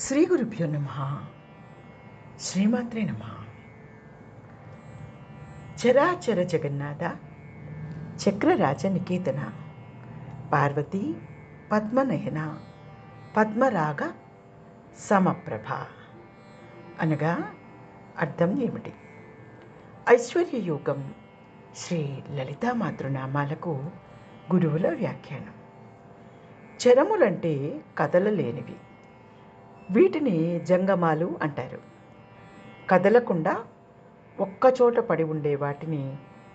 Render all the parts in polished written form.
శ్రీ గురుభ్యో నమః. శ్రీమాత్రే నమః. చరాచర జగన్నాథ చక్రరాజ నికేతన పార్వతీ పద్మనయన పద్మరాగ సమప్రభ అనగా అర్థం ఏమిటి? ఐశ్వర్య యోగం శ్రీ లలితా మాతృనామాలకు గురువుల వ్యాఖ్యానం. చరములంటే కదలలేనివి, వీటిని జంగమాలు అంటారు. కదలకుండా ఒక్కచోట పడి ఉండే వాటిని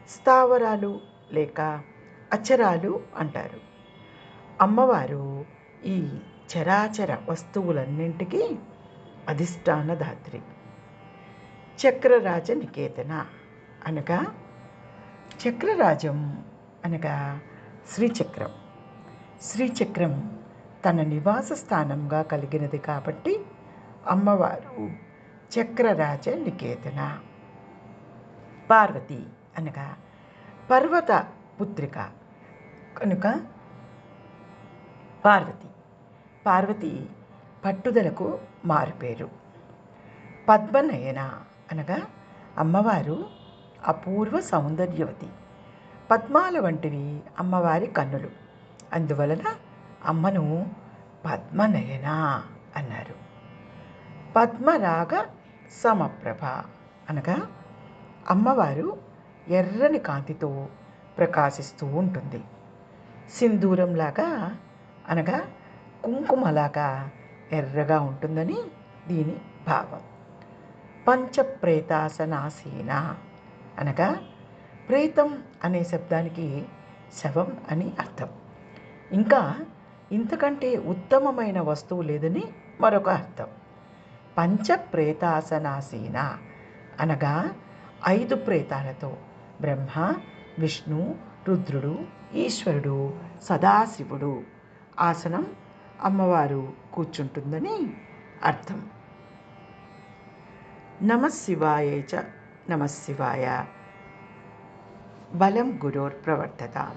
స్థావరాలు లేక అచరాలు అంటారు. అమ్మవారు ఈ చరాచర వస్తువులన్నింటికీ అధిష్టానధాత్రి. చక్రరాజ నికేతన అనగా చక్రరాజం అనగా శ్రీచక్రం. శ్రీచక్రం తన నివాస స్థానంగా కలిగినది కాబట్టి అమ్మవారు చక్రరాజ నికేతన. పార్వతి అనగా పర్వత పుత్రిక కనుక పార్వతి పట్టుదలకు మారుపేరు. పద్మనయన అనగా అమ్మవారు అపూర్వ సౌందర్యవతి. పద్మాల వంటివి అమ్మవారి కన్నులు, అందువలన అమ్మను పద్మనయన అన్నారు. పద్మరాగ సమప్రభ అనగా అమ్మవారు ఎర్రని కాంతితో ప్రకాశిస్తూ ఉంటుంది. సింధూరంలాగా అనగా కుంకుమలాగా ఎర్రగా ఉంటుందని దీని భావం. పంచప్రేతాసనాసీన అనగా ప్రేతం అనే శబ్దానికి శవం అని అర్థం. ఇంకా ఇంతకంటే ఉత్తమమైన వస్తువు లేదని మరొక అర్థం. పంచప్రేతాసనాసీన అనగా 5 ప్రేతాలతో బ్రహ్మ, విష్ణు, రుద్రుడు, ఈశ్వరుడు, సదాశివుడు ఆసనం అమ్మవారు కూర్చుంటుందని అర్థం. నమఃశివాయ చ నమఃశివాయ. బలం గురోర్ ప్రవర్తతాం.